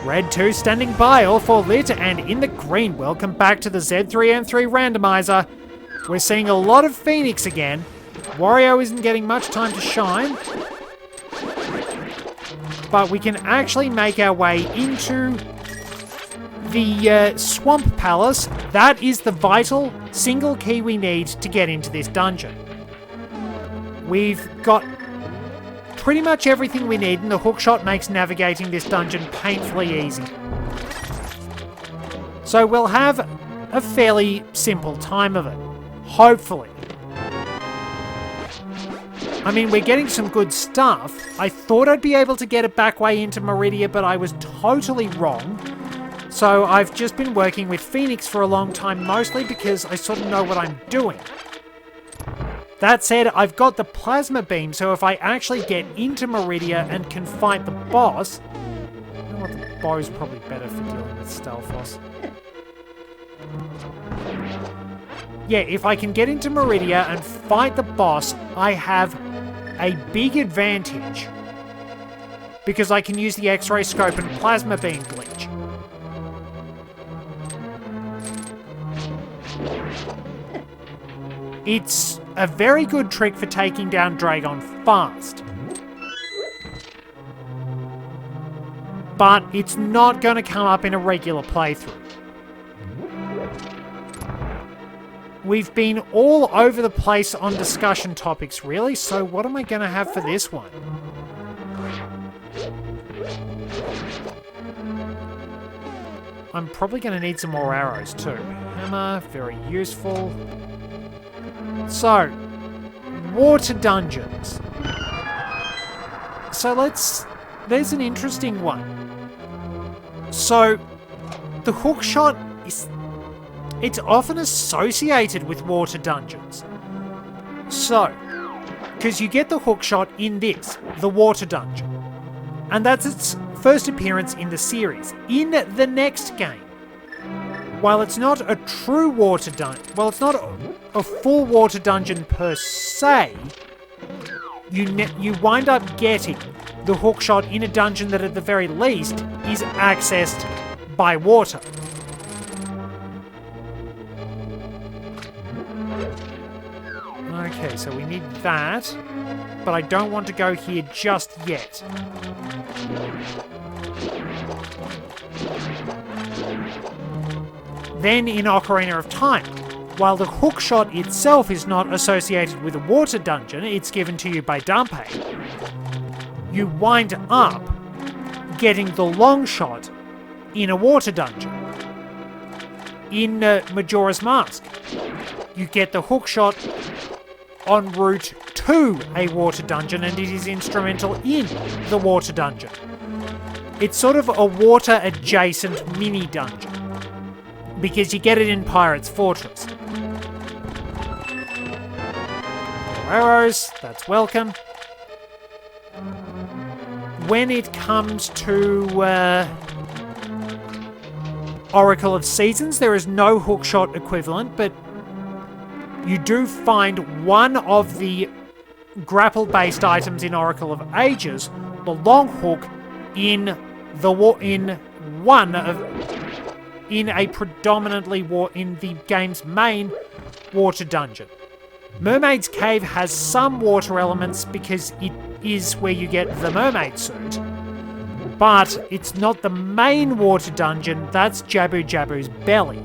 Red 2 standing by, all 4 lit, and in the green. Welcome back to the Z3M3 Randomiser. We're seeing a lot of Phoenix again. Wario isn't getting much time to shine. But we can actually make our way into the Swamp Palace. That is the vital single key we need to get into this dungeon. We've got pretty much everything we need, and the hookshot makes navigating this dungeon painfully easy. So we'll have a fairly simple time of it. Hopefully. I mean, we're getting some good stuff. I thought I'd be able to get a back way into Meridia, but I was totally wrong. So I've just been working with Phoenix for a long time, mostly because I sort of know what I'm doing. That said, I've got the plasma beam, so if I actually get into Meridia and can fight the boss... You know what, the bow's probably better for dealing with Stalfos. Yeah, if I can get into Meridia and fight the boss, I have a big advantage. Because I can use the X-ray scope and plasma beam glitch. It's a very good trick for taking down Dragon fast. But it's not going to come up in a regular playthrough. We've been all over the place on discussion topics, really, so what am I going to have for this one? I'm probably going to need some more arrows too. Hammer, very useful. So, water dungeons. So there's an interesting one. So, the hookshot it's often associated with water dungeons. So, because you get the hookshot in this, the water dungeon. And that's its first appearance in the series. In the next game, while it's not a true water dungeon, well, it's not a full water dungeon per se, you wind up getting the hookshot in a dungeon that at the very least is accessed by water. Okay, so we need that, but I don't want to go here just yet. Then in Ocarina of Time, while the hookshot itself is not associated with a water dungeon, it's given to you by Dampé, you wind up getting the long shot in a water dungeon. In Majora's Mask, you get the hookshot en route to a water dungeon, and it is instrumental in the water dungeon. It's sort of a water-adjacent mini-dungeon, because you get it in Pirate's Fortress. Arrows, that's welcome. When it comes to Oracle of Seasons, there is no hookshot equivalent, but you do find one of the grapple-based items in Oracle of Ages, the long hook, in a predominantly in the game's main water dungeon. Mermaid's Cave has some water elements because it is where you get the mermaid suit, but it's not the main water dungeon. That's Jabu Jabu's belly.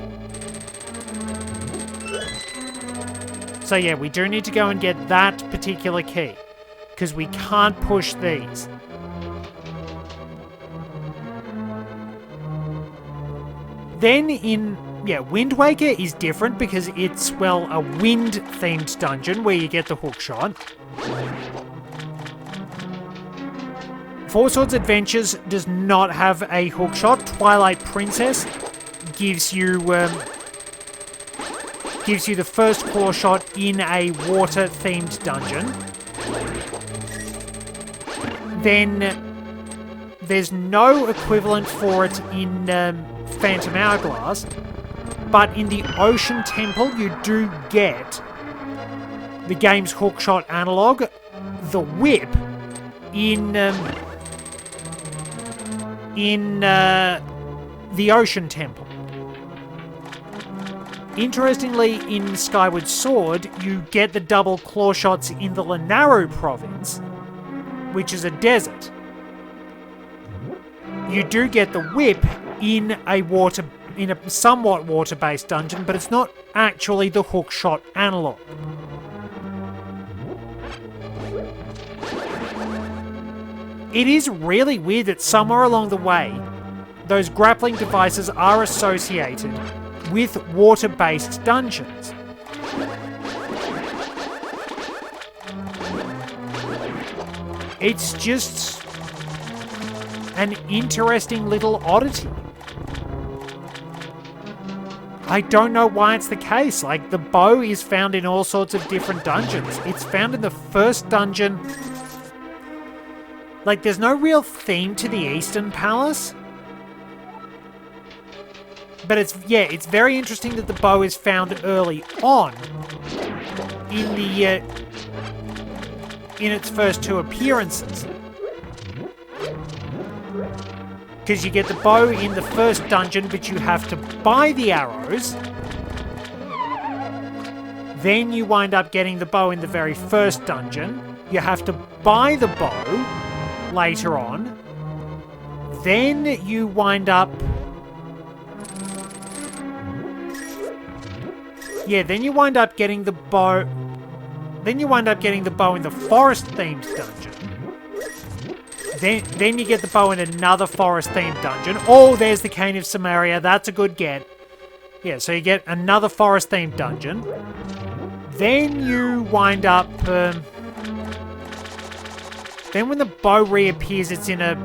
So yeah, we do need to go and get that particular key, because we can't push these. Then Wind Waker is different because it's, well, a wind-themed dungeon where you get the hookshot. Four Swords Adventures does not have a hookshot. Twilight Princess gives you the first claw shot in a water-themed dungeon. Then there's no equivalent for it in Phantom Hourglass, but in the Ocean Temple you do get the game's hookshot analog, the whip, in in the Ocean Temple. Interestingly, in Skyward Sword, you get the double claw shots in the Lanaro province, which is a desert. You do get the whip in a somewhat water-based dungeon, but it's not actually the hookshot analog. It is really weird that somewhere along the way, those grappling devices are associated with water-based dungeons. It's just an interesting little oddity. I don't know why it's the case. Like, the bow is found in all sorts of different dungeons. It's found in the first dungeon. Like, there's no real theme to the Eastern Palace. But it's very interesting that the bow is found early on in the in its first two appearances. Because you get the bow in the first dungeon, but you have to buy the arrows. Then you wind up getting the bow in the very first dungeon. You have to buy the bow later on. Then you wind up... Yeah, then you wind up getting the bow... Then you wind up getting the bow in the forest-themed dungeon. Then you get the bow in another forest-themed dungeon. Oh, there's the Cane of Samaria. That's a good get. Yeah, so you get another forest-themed dungeon. Then you wind up... then when the bow reappears, it's in a...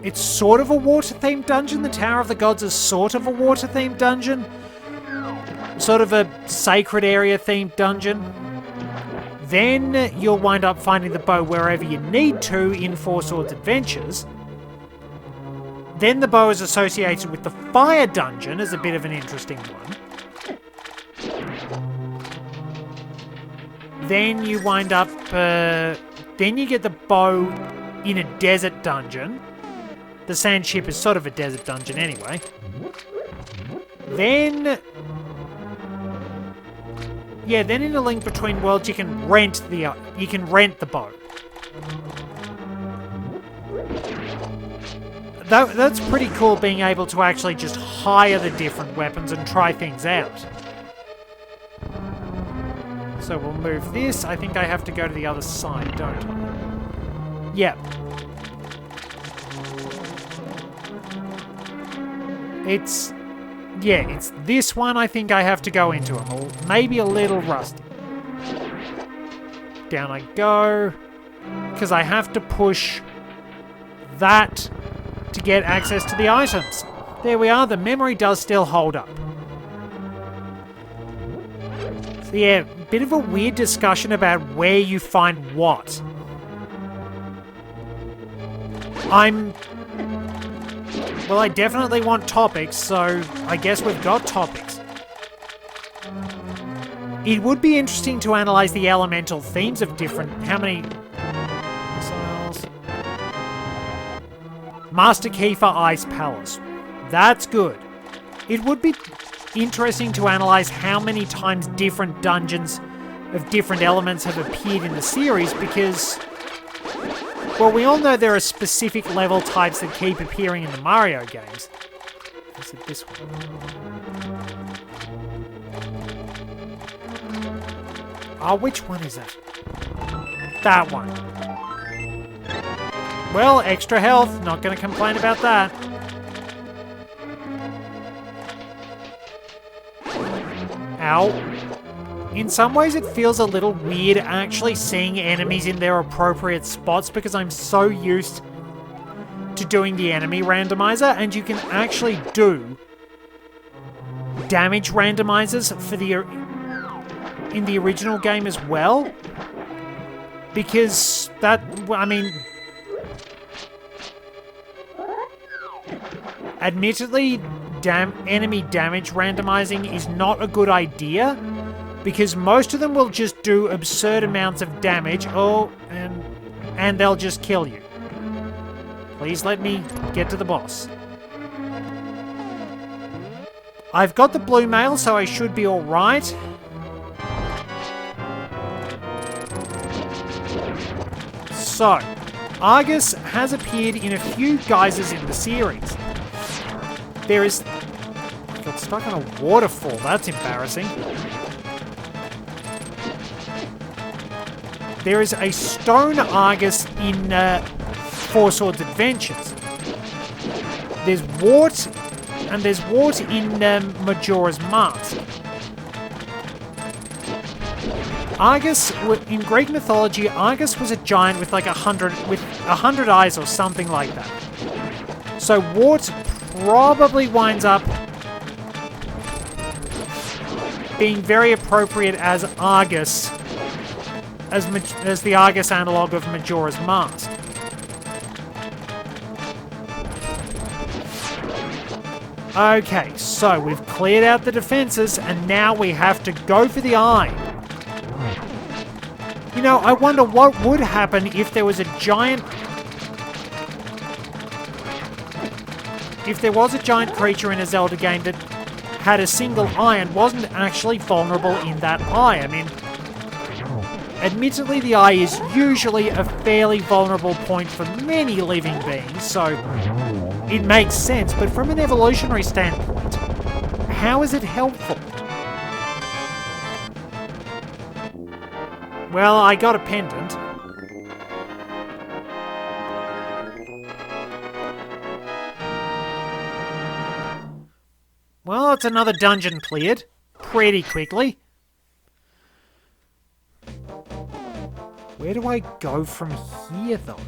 It's sort of a water-themed dungeon. The Tower of the Gods is sort of a water-themed dungeon. Sort of a sacred area-themed dungeon. Then you'll wind up finding the bow wherever you need to in Four Swords Adventures. Then the bow is associated with the Fire Dungeon as a bit of an interesting one. Then you wind up... then you get the bow in a desert dungeon. The Sand Ship is sort of a desert dungeon anyway. Then... Yeah, then in A Link Between Worlds you can rent the bow. That's pretty cool, being able to actually just hire the different weapons and try things out. So we'll move this. I think I have to go to the other side, don't I? Yeah. It's this one I think I have to go into. I'm maybe a little rusty. Down I go. Because I have to push that to get access to the items. There we are. The memory does still hold up. So yeah, bit of a weird discussion about where you find what. Well, I definitely want topics, so I guess we've got topics. It would be interesting to analyze the elemental themes of different... How many... missiles? Master Key for Ice Palace. That's good. It would be interesting to analyze how many times different dungeons of different elements have appeared in the series, because... Well, we all know there are specific level types that keep appearing in the Mario games. Is it this one? Oh, which one is that? That one. Well, extra health. Not going to complain about that. Ow. In some ways, it feels a little weird actually seeing enemies in their appropriate spots, because I'm so used to doing the enemy randomizer, and you can actually do damage randomizers for in the original game as well. Because that, I mean... Admittedly, enemy damage randomizing is not a good idea, because most of them will just do absurd amounts of damage, and they'll just kill you. Please let me get to the boss. I've got the blue mail, so I should be alright. So, Argus has appeared in a few guises in the series. There is... I got stuck on a waterfall, that's embarrassing. There is a stone Argus in Four Swords Adventures. There's Wart, and there's Wart in Majora's Mask. Argus, in Greek mythology, Argus was a giant with like 100 eyes or something like that. So Wart probably winds up being very appropriate as Argus, as the Argus analogue of Majora's Mask. Okay, so we've cleared out the defenses, and now we have to go for the eye. You know, I wonder what would happen if there was a giant... If there was a giant creature in a Zelda game that had a single eye and wasn't actually vulnerable in that eye. I mean, admittedly, the eye is usually a fairly vulnerable point for many living beings, so it makes sense, but from an evolutionary standpoint, how is it helpful? Well, I got a pendant. Well, it's another dungeon cleared. Pretty quickly. Where do I go from here, though?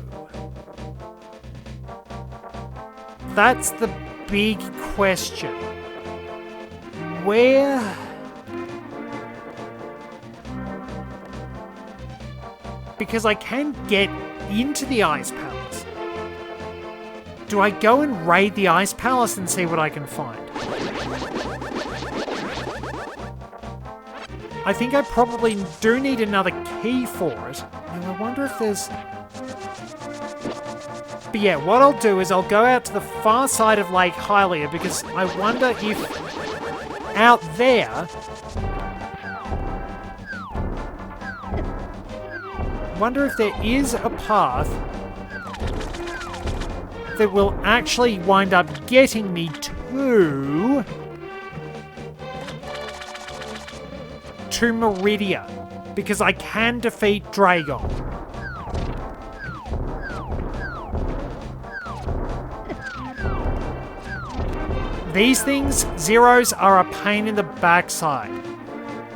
That's the big question. Where... Because I can get into the Ice Palace. Do I go and raid the Ice Palace and see what I can find? I think I probably do need another key for it. And I wonder if there's... But yeah, what I'll do is I'll go out to the far side of Lake Hylia, because I wonder if out there... wonder if there is a path that will actually wind up getting me to Meridia, because I can defeat Dragon. These things, Zeros, are a pain in the backside.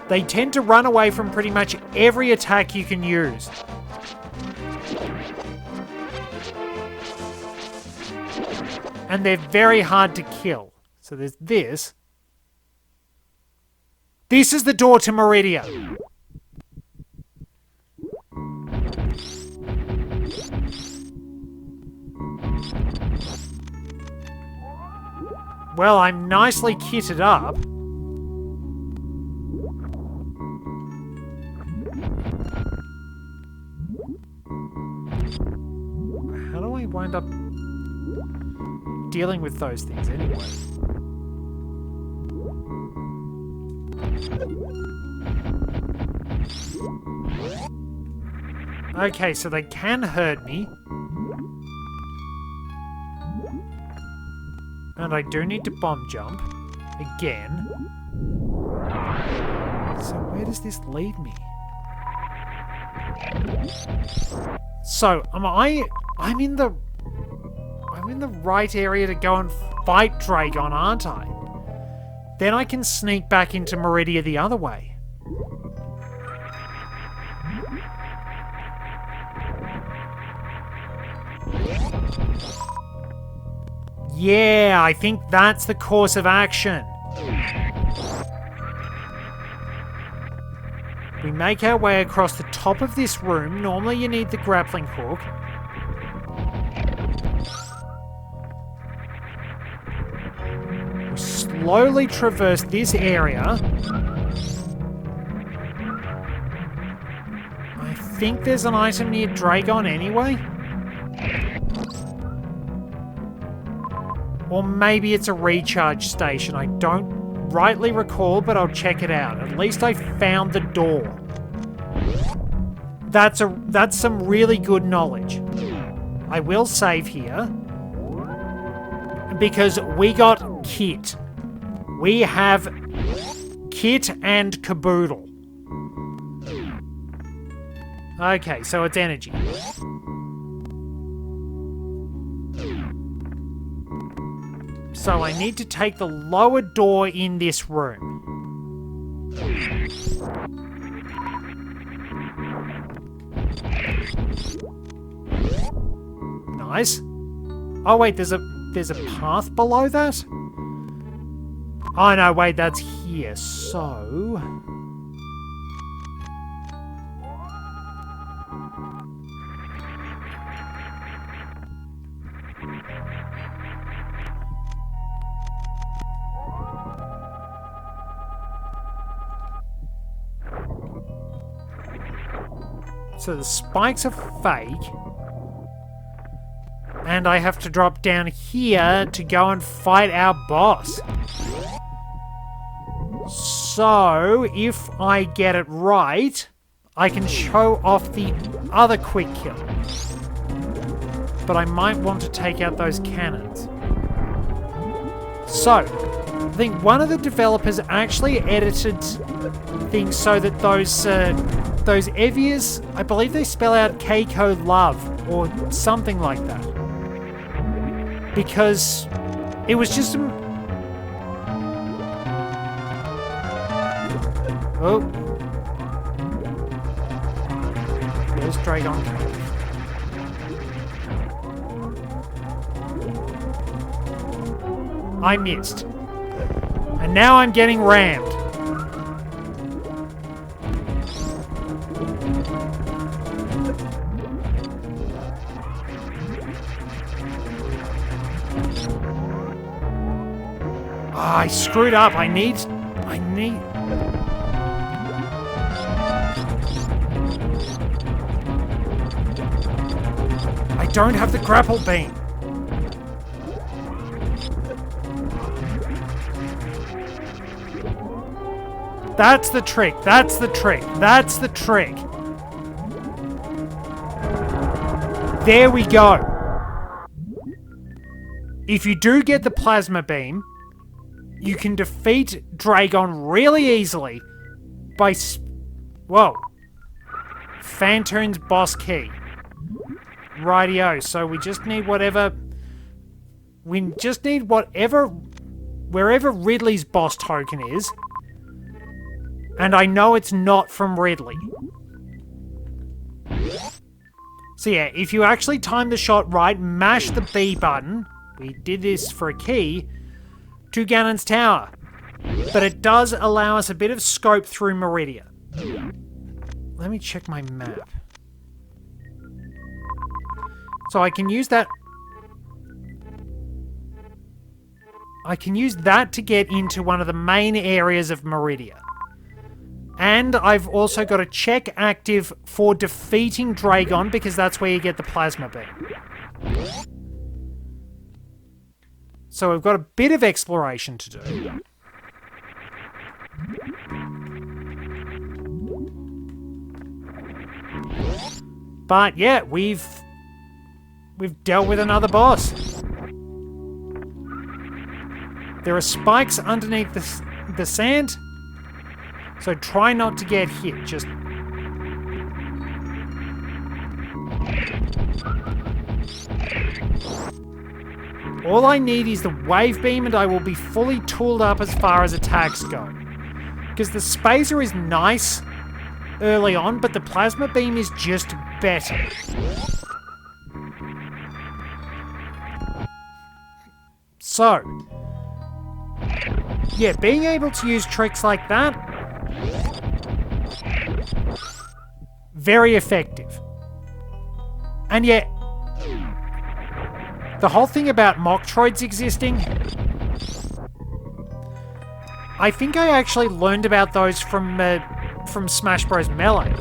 They tend to run away from pretty much every attack you can use. And they're very hard to kill. So there's this. This is the door to Meridia. Well, I'm nicely kitted up. How do I wind up dealing with those things anyway? Okay, so they can hurt me. And I do need to bomb jump. Again. So where does this lead me? So, I'm in the right area to go and fight Dragon, aren't I? Then I can sneak back into Meridia the other way. Yeah, I think that's the course of action. We make our way across the top of this room. Normally you need the grappling hook. We slowly traverse this area. I think there's an item near Dragon anyway. Or maybe it's a recharge station. I don't rightly recall, but I'll check it out. At least I found the door. That's some really good knowledge. I will save here. Because we got kit. We have kit and caboodle. Okay, so it's energy. So I need to take the lower door in this room. Nice. Oh wait, there's a path below that? Oh no, wait, that's here. So... So the spikes are fake. And I have to drop down here to go and fight our boss. So, if I get it right, I can show off the other quick kill. But I might want to take out those cannons. So, I think one of the developers actually edited things so that those Evias, I believe they spell out Keiko Love, or something like that. Because it was just... Oh. There's Dragon Cave. I missed. And now I'm getting rammed. I screwed up. I need... I don't have the grapple beam. That's the trick. That's the trick. That's the trick. There we go. If you do get the plasma beam, you can defeat Dragon really easily by... Whoa. Phantoon's boss key. Rightio, so we just need whatever... We just need whatever... Wherever Ridley's boss token is. And I know it's not from Ridley. So yeah, if you actually time the shot right, mash the B button. We did this for a key. To Ganon's Tower. But it does allow us a bit of scope through Meridia. Let me check my map. So I can use that... I can use that to get into one of the main areas of Meridia. And I've also got a check active for defeating Dragon, because that's where you get the plasma beam. So we've got a bit of exploration to do. But yeah, we've dealt with another boss. There are spikes underneath the sand. So try not to get hit, just... All I need is the wave beam and I will be fully tooled up as far as attacks go. Because the spacer is nice early on, but the plasma beam is just better. So... yeah, being able to use tricks like that... very effective. And yet, the whole thing about Moktroids existing, I think I actually learned about those from Smash Bros. Melee.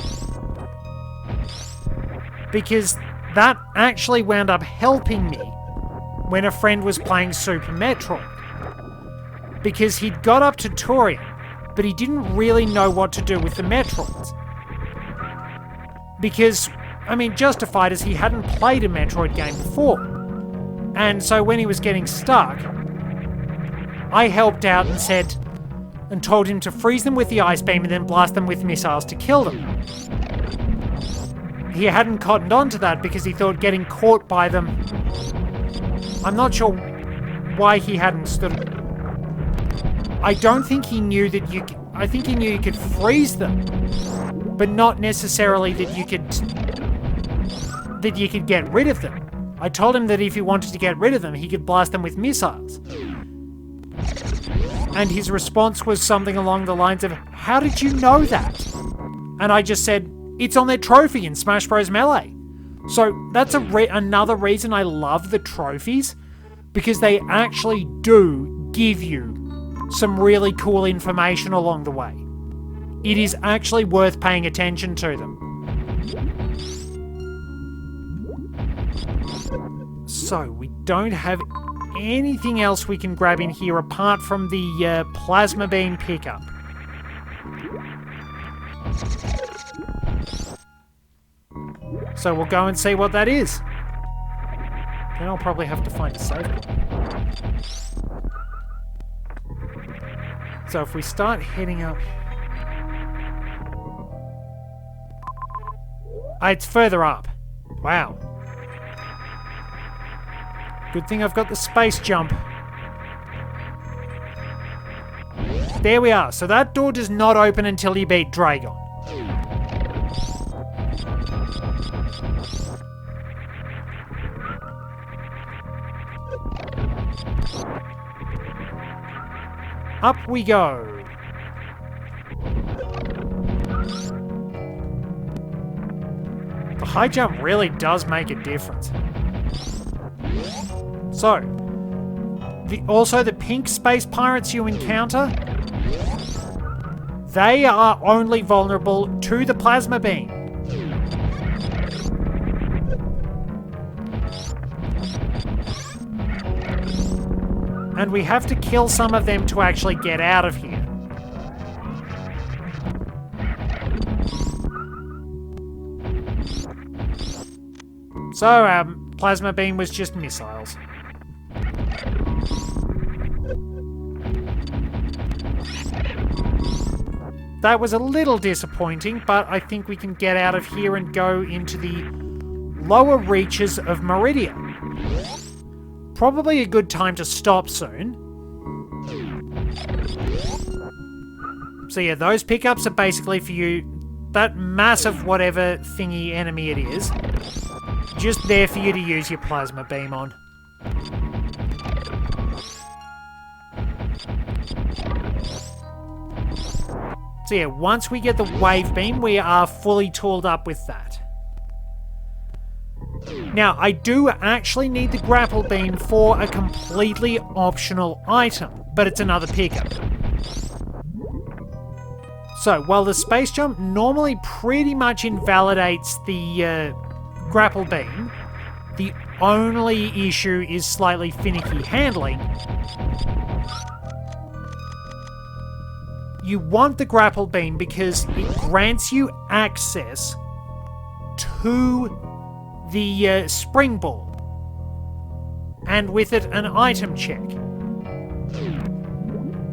Because that actually wound up helping me when a friend was playing Super Metroid. Because he'd got up to Torian, but he didn't really know what to do with the Metroids. Because, I mean, justified as he hadn't played a Metroid game before. And so when he was getting stuck, I helped out and said, and told him to freeze them with the ice beam and then blast them with missiles to kill them. He hadn't cottoned on to that because he thought getting caught by them... I'm not sure why he hadn't stood... I don't think he knew that you... I think he knew you could freeze them, but not necessarily that you could get rid of them. I told him that if he wanted to get rid of them, he could blast them with missiles. And his response was something along the lines of, "How did you know that?" And I just said, "It's on their trophy in Smash Bros. Melee." So that's another reason I love the trophies, because they actually do give you some really cool information along the way. It is actually worth paying attention to them. So, we don't have anything else we can grab in here apart from the plasma beam pickup. So we'll go and see what that is. Then I'll probably have to find a save. So if we start heading up... it's further up. Wow. Good thing I've got the space jump. There we are. So that door does not open until you beat Dragon. Up we go. The high jump really does make a difference. So, also the pink space pirates you encounter, they are only vulnerable to the plasma beam. And we have to kill some of them to actually get out of here. So, plasma beam was just missiles. That was a little disappointing, but I think we can get out of here and go into the lower reaches of Meridia. Probably a good time to stop soon. So yeah, those pickups are basically for you, that massive whatever thingy enemy it is, just there for you to use your plasma beam on. So yeah, once we get the wave beam, we are fully tooled up with that. Now, I do actually need the grapple beam for a completely optional item, but it's another pickup. So, while the space jump normally pretty much invalidates the grapple beam, the only issue is slightly finicky handling. You want the grapple beam because it grants you access to the spring ball, and with it an item check.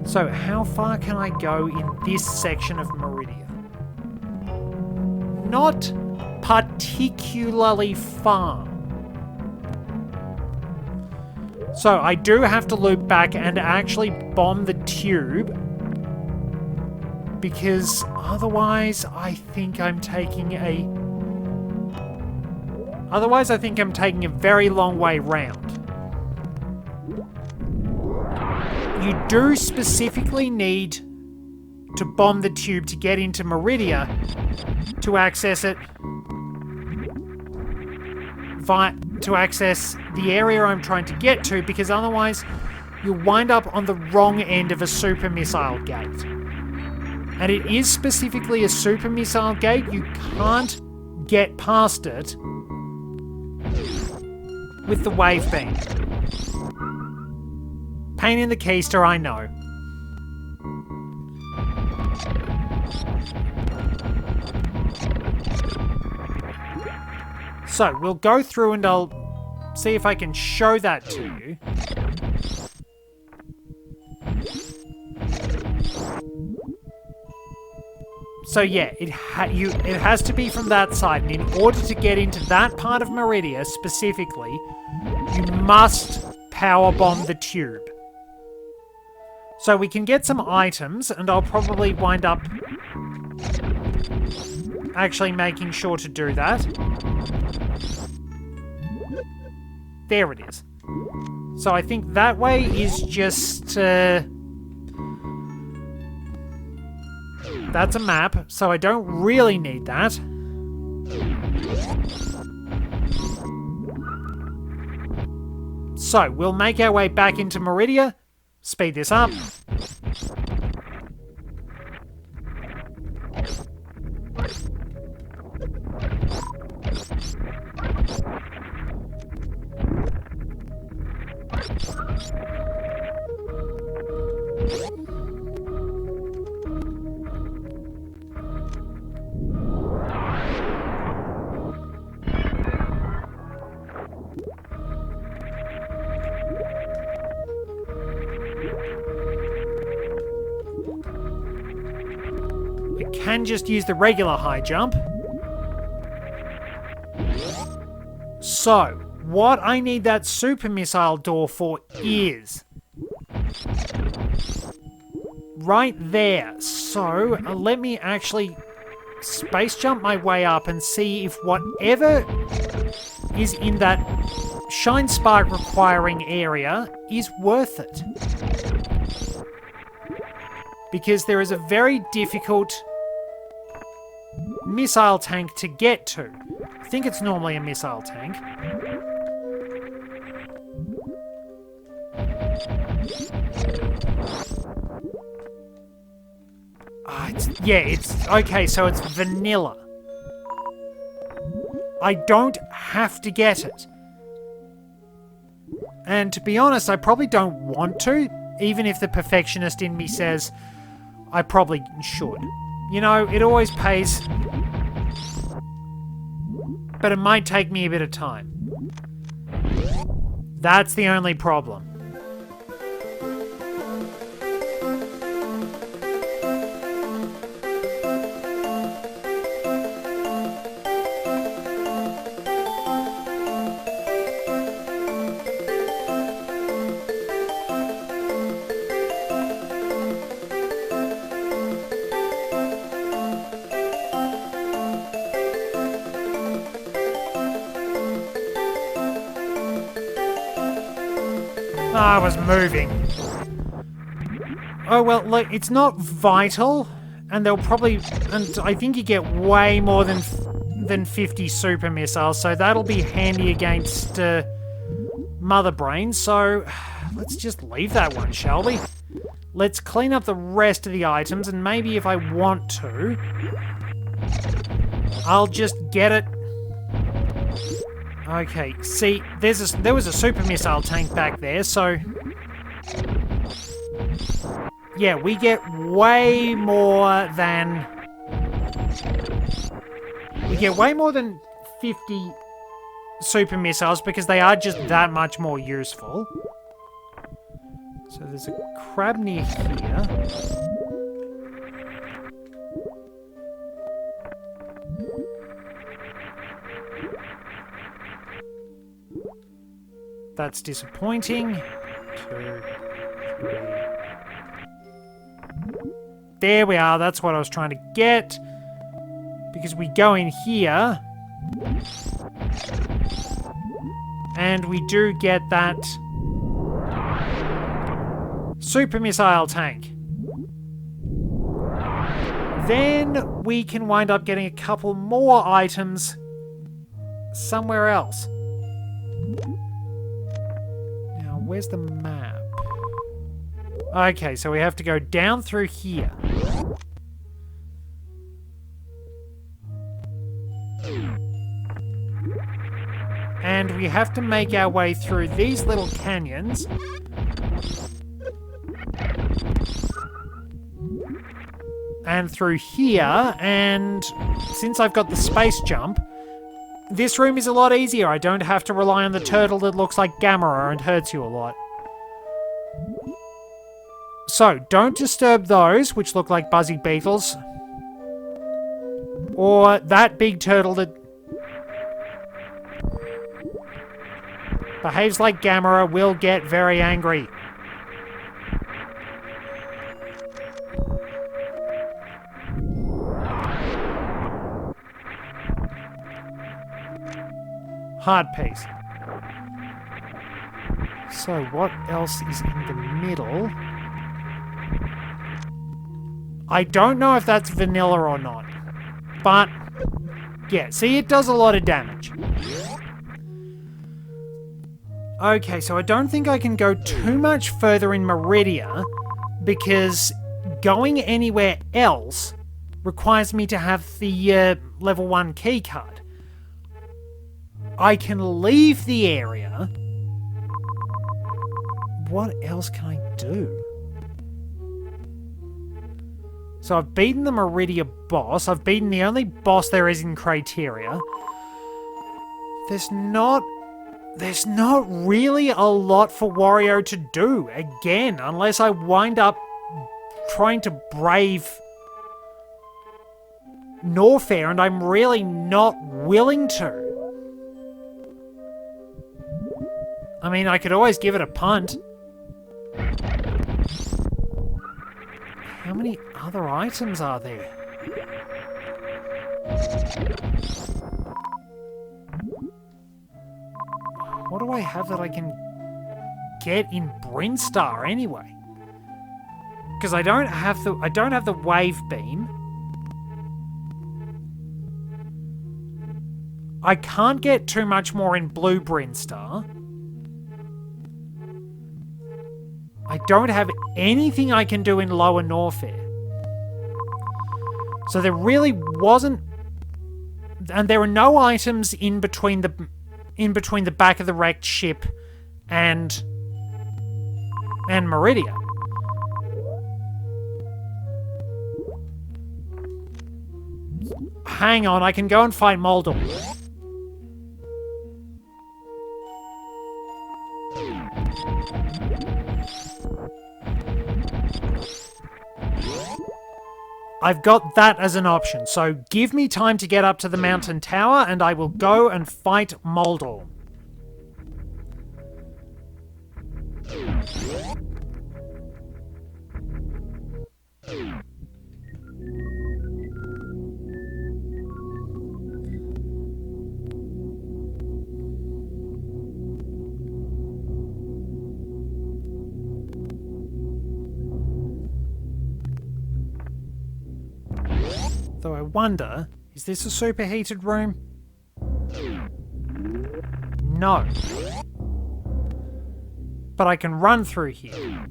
So how far can I go in this section of Meridia? Not particularly far. So I do have to loop back and actually bomb the tube, because otherwise I think I'm taking a very long way round. You do specifically need to bomb the tube to get into Meridia to access it, to access the area I'm trying to get to, because otherwise you'll wind up on the wrong end of a super missile gate. And it is specifically a super missile gate. You can't get past it with the wave beam. Pain in the keister, I know. So, we'll go through and I'll see if I can show that to you. So yeah, it has to be from that side, and in order to get into that part of Meridia specifically, you must power bomb the tube. So we can get some items, and I'll probably wind up actually making sure to do that. There it is. So I think that way is just... that's a map, so I don't really need that. So, we'll make our way back into Meridia, speed this up. Can just use the regular high jump. So, what I need that super missile door for is right there. So, let me actually space jump my way up and see if whatever is in that shine spark requiring area is worth it. Because there is a very difficult missile tank to get to. I think it's normally a missile tank. It's okay, so it's vanilla. I don't have to get it. And to be honest, I probably don't want to, even if the perfectionist in me says I probably should. You know, it always pays. But it might take me a bit of time. That's the only problem. I was moving. Oh, well, look, it's not vital, and they'll probably... And I think you get way more than 50 super missiles, so that'll be handy against Mother Brain, so let's just leave that one, shall we? Let's clean up the rest of the items, and maybe if I want to, I'll just get it. Okay, see, there was a super missile tank back there, so... Yeah, we get way more than... We get way more than 50 super missiles because they are just that much more useful. So there's a crab near here. That's disappointing. 2, 3. There we are. That's what I was trying to get. Because we go in here. And we do get that super missile tank. Then we can wind up getting a couple more items somewhere else. Where's the map? Okay, so we have to go down through here. And we have to make our way through these little canyons. And through here, and since I've got the space jump, this room is a lot easier. I don't have to rely on the turtle that looks like Gamera and hurts you a lot. So, don't disturb those, which look like buzzy beetles. Or that big turtle that behaves like Gamera will get very angry. Hard piece. So what else is in the middle? I don't know if that's vanilla or not. But, yeah, see, it does a lot of damage. Okay, so I don't think I can go too much further in Meridia, because going anywhere else requires me to have the level 1 keycard. I can leave the area. What else can I do? So I've beaten the Meridia boss. I've beaten the only boss there is in Criteria. There's not really a lot for Wario to do, again, unless I wind up trying to brave Norfair, and I'm really not willing to. I mean, I could always give it a punt. How many other items are there? What do I have that I can get in Brinstar anyway? Because I don't have the wave beam. I can't get too much more in Blue Brinstar. I don't have anything I can do in Lower Norfair. So there really wasn't... And there are no items in between the back of the wrecked ship and Meridia. Hang on, I can go and fight Moldor. I've got that as an option, so give me time to get up to the mountain tower and I will go and fight Moldor. Though I wonder, is this a superheated room? No. But I can run through here.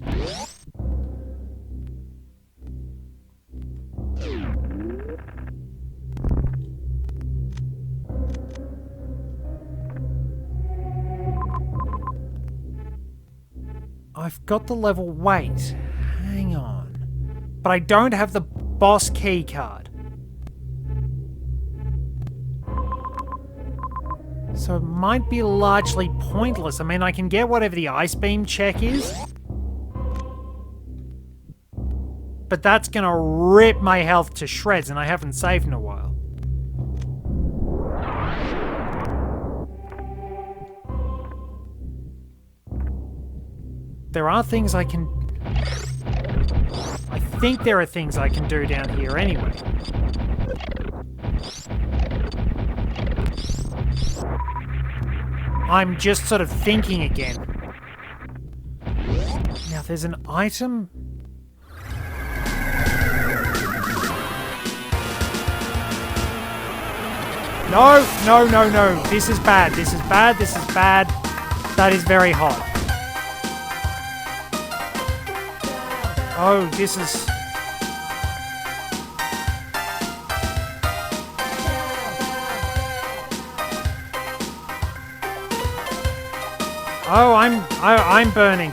I've got the level... Wait. Hang on. But I don't have the boss key card. So it might be largely pointless. I mean, I can get whatever the ice beam check is. But that's gonna rip my health to shreds, and I haven't saved in a while. There are things I can... I think there are things I can do down here anyway. I'm just sort of thinking again. Now, there's an item... No, no, no, no. This is bad. This is bad. This is bad. That is very hot. Oh, this is... Oh, I'm burning.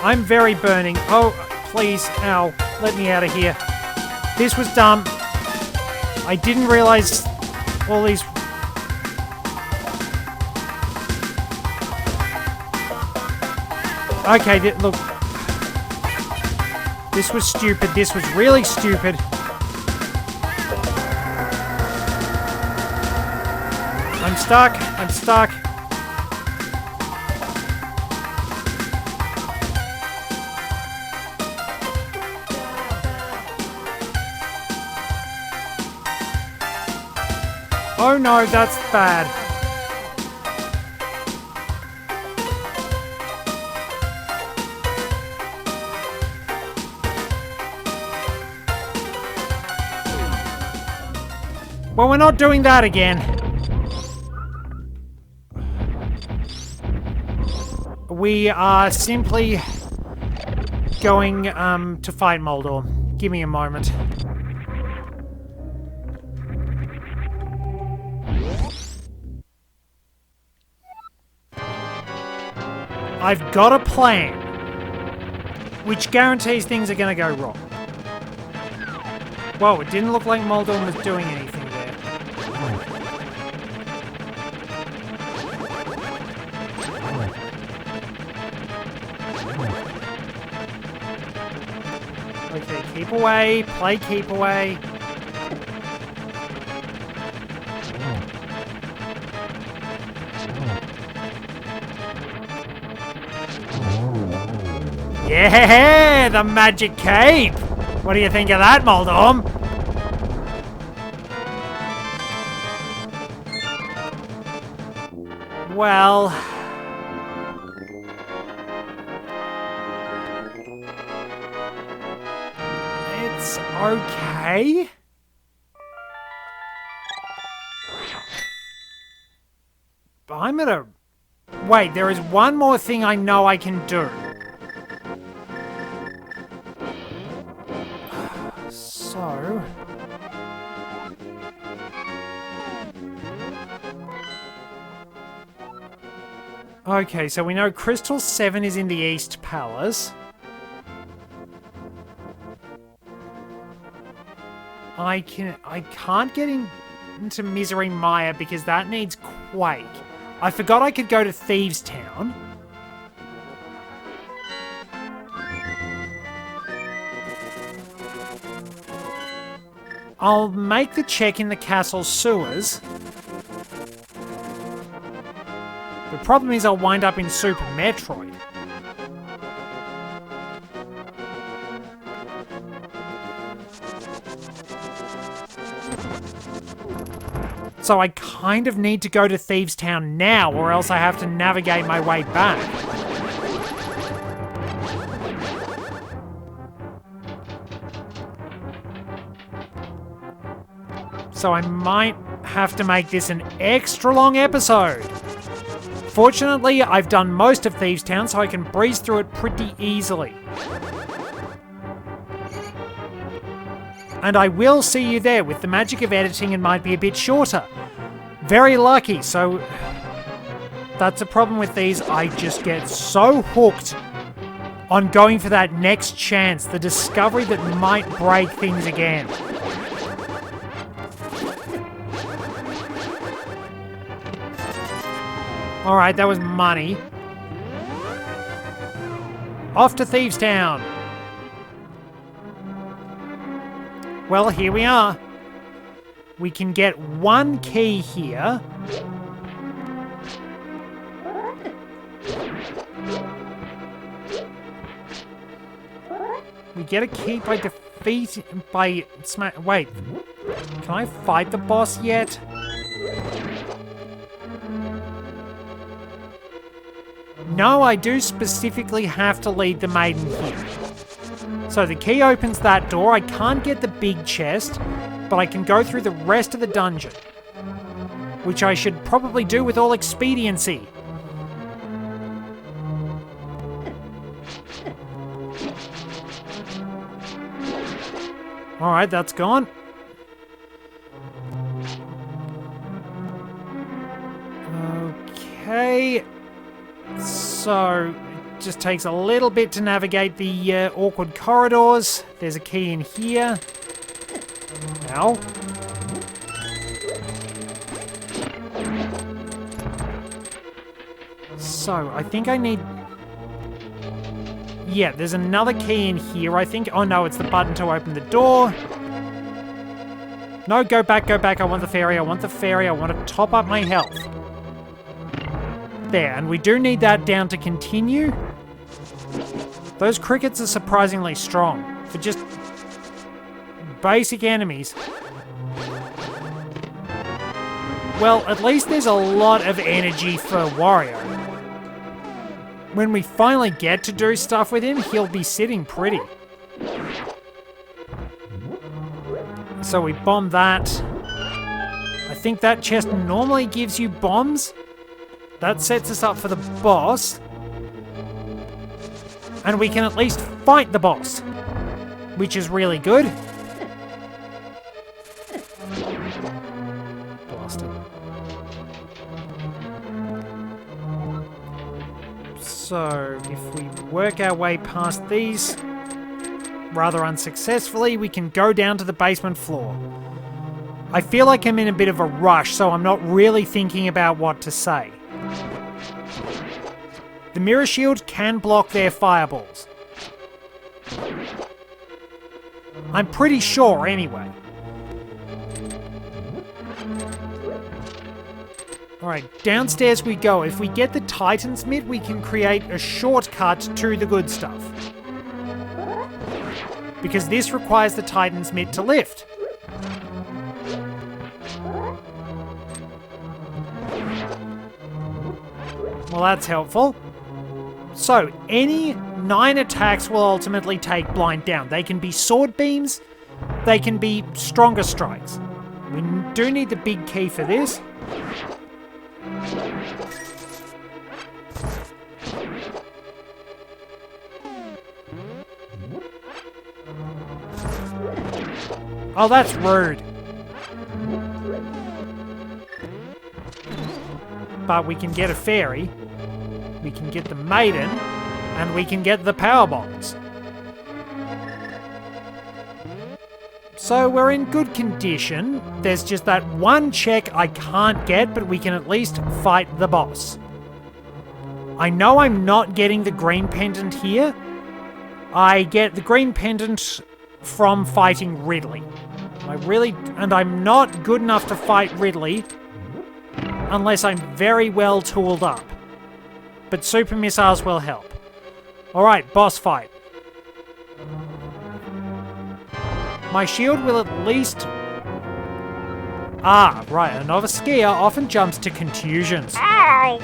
I'm very burning. Oh, please, ow. Let me out of here. This was dumb. I didn't realize all these... Okay, look. This was stupid. This was really stupid. I'm stuck. I'm stuck. Oh no, that's bad. Well, we're not doing that again. We are simply going to fight Moldor. Give me a moment. I've got a plan, which guarantees things are going to go wrong. Whoa, it didn't look like Moldor was doing anything there. Okay, keep away, play keep away. Yeah, the magic cape! What do you think of that, Moldorm? Well... it's okay. But I'm gonna... Wait, there is one more thing I know I can do. So... Okay, so we know Crystal 7 is in the East Palace. I can't get into Misery Mire because that needs Quake. I forgot I could go to Thieves Town. I'll make the check in the castle sewers. The problem is I'll wind up in Super Metroid. So I kind of need to go to Thieves Town now, or else I have to navigate my way back. So I might have to make this an extra long episode. Fortunately, I've done most of Thieves Town, so I can breeze through it pretty easily. And I will see you there. With the magic of editing, it might be a bit shorter. Very lucky, so... that's a problem with these. I just get so hooked on going for that next chance, the discovery that might break things again. Alright, that was money. Off to Thieves Town. Well, here we are. We can get one key here. We get a key by wait. Can I fight the boss yet? No, I do specifically have to lead the maiden here. So the key opens that door. I can't get the big chest, but I can go through the rest of the dungeon, which I should probably do with all expediency. Alright, that's gone. Okay. So So, it just takes a little bit to navigate the awkward corridors. There's a key in here. Ow. So, I think I need... Yeah, there's another key in here, I think. Oh no, it's the button to open the door. No, go back, go back. I want the fairy, I want the fairy. I want to top up my health. There, and we do need that down to continue. Those crickets are surprisingly strong for just basic enemies. Well, at least there's a lot of energy for Wario. When we finally get to do stuff with him, he'll be sitting pretty. So we bomb that. I think that chest normally gives you bombs. That sets us up for the boss. And we can at least fight the boss, which is really good. Blast it. So, if we work our way past these rather unsuccessfully, we can go down to the basement floor. I feel like I'm in a bit of a rush, so I'm not really thinking about what to say. The mirror shield can block their fireballs. I'm pretty sure, anyway. Alright, downstairs we go. If we get the Titan's Mitt, we can create a shortcut to the good stuff. Because this requires the Titan's Mitt to lift. Well, that's helpful. So, any 9 attacks will ultimately take blind down. They can be sword beams, they can be stronger strikes. We do need the big key for this. Oh, that's rude. But we can get a fairy, we can get the maiden, and we can get the power bombs. So we're in good condition. There's just that one check I can't get, but we can at least fight the boss. I know I'm not getting the green pendant here. I get the green pendant from fighting Ridley. I'm not good enough to fight Ridley unless I'm very well tooled up. But super missiles will help. Alright, boss fight. My shield will at least... Ah, right, a novice skier often jumps to contusions. Ow!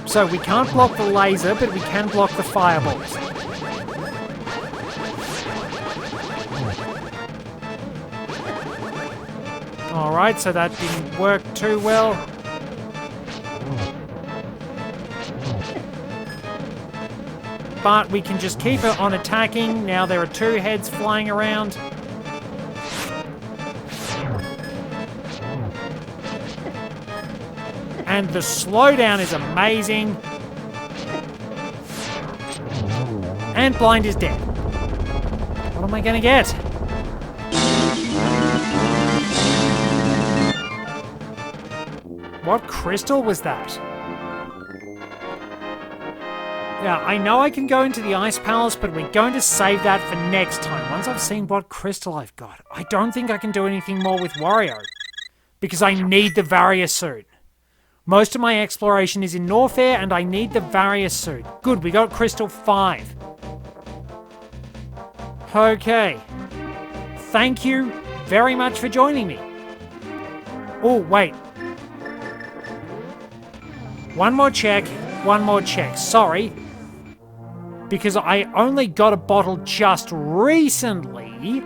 So we can't block the laser, but we can block the fireballs. Alright, so that didn't work too well. But we can just keep it on attacking. Now there are 2 heads flying around. And the slowdown is amazing. And blind is dead. What am I gonna get? What crystal was that? Yeah, I know I can go into the Ice Palace, but we're going to save that for next time. Once I've seen what crystal I've got, I don't think I can do anything more with Wario. Because I need the Varia suit. Most of my exploration is in Norfair, and I need the Varia suit. Good, we got Crystal 5. Okay. Thank you very much for joining me. Oh, wait. One more check. Sorry. Because I only got a bottle just recently.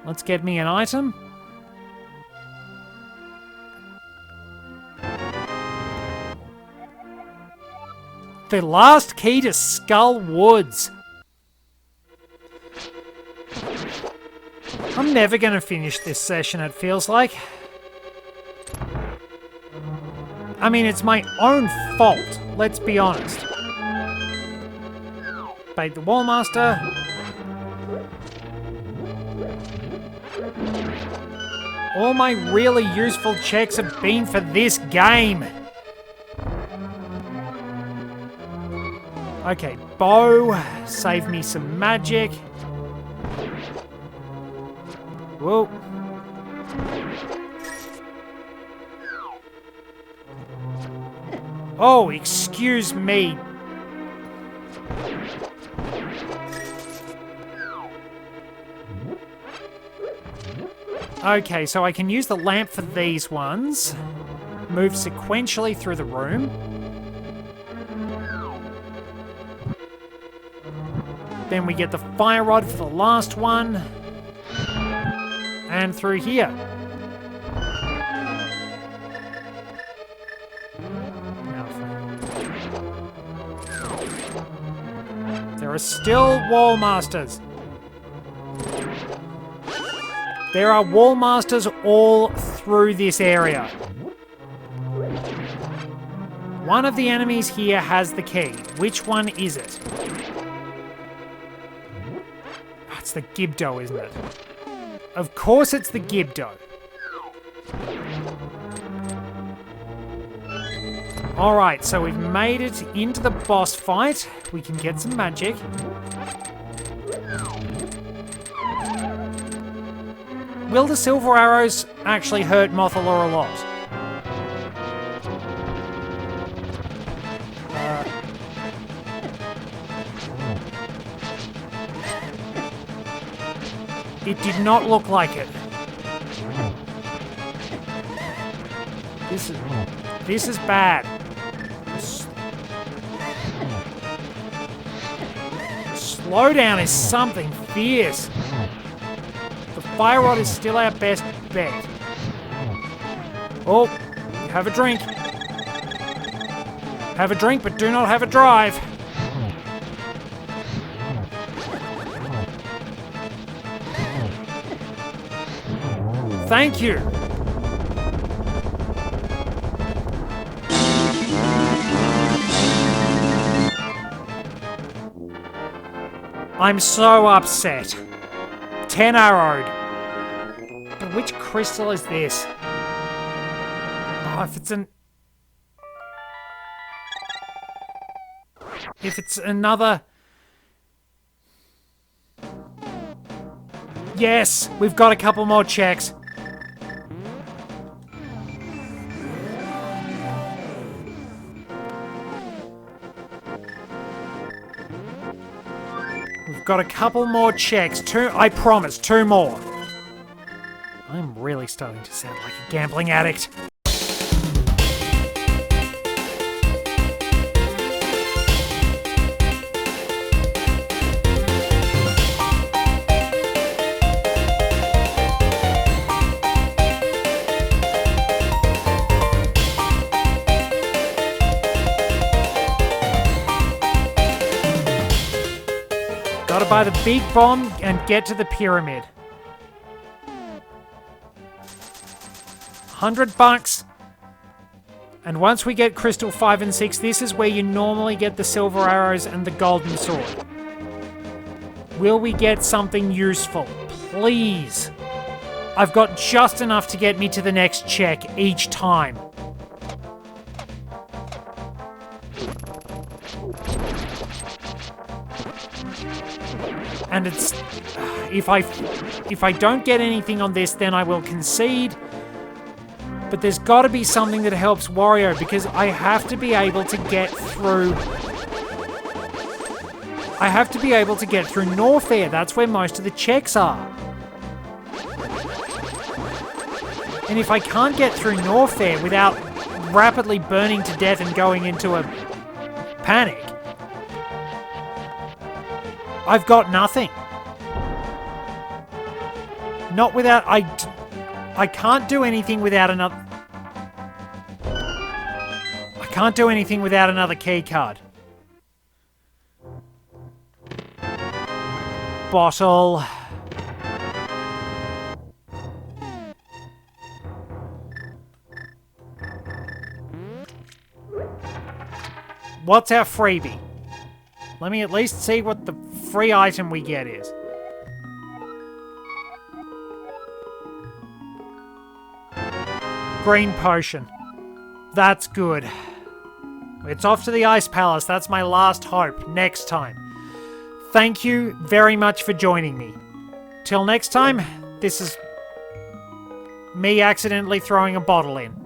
Let's get me an item. The last key to Skull Woods. I'm never going to finish this session, it feels like. I mean, it's my own fault, let's be honest. Bait the Wallmaster. All my really useful checks have been for this game. Okay, bow. Save me some magic. Whoa. Oh, excuse me. Okay, so I can use the lamp for these ones. Move sequentially through the room. Then we get the fire rod for the last one. And through here. There are still Wallmasters. There are Wallmasters all through this area. One of the enemies here has the key. Which one is it? Oh, it's the Gibdo, isn't it? Of course it's the Gibdo. Alright, so we've made it into the boss fight. We can get some magic. Will the silver arrows actually hurt Mothula a lot? It did not look like it. This is bad. Slowdown is something fierce. The fire rod is still our best bet. Oh, have a drink. Have a drink, but do not have a drive. Thank you. I'm so upset. 10 arrowed. But which crystal is this? Oh, if it's another... Yes, we've got a couple more checks. We've got a couple more checks. I promise, 2 more. I'm really starting to sound like a gambling addict. Gotta buy the big bomb and get to the pyramid. $100. And once we get Crystal 5 and 6, this is where you normally get the silver arrows and the golden sword. Will we get something useful? Please. I've got just enough to get me to the next check each time. And it's... If I don't get anything on this, then I will concede. But there's got to be something that helps Wario, because I have to be able to get through... I have to be able to get through Norfair. That's where most of the checks are. And if I can't get through Norfair without rapidly burning to death and going into a panic, I've got nothing. Not without... I can't do anything without another... I can't do anything without another key card. Bottle. What's our freebie? Let me at least see what the free item we get is. Green potion. That's good. It's off to the Ice Palace. That's my last hope. Next time. Thank you very much for joining me. Till next time, this is me accidentally throwing a bottle in.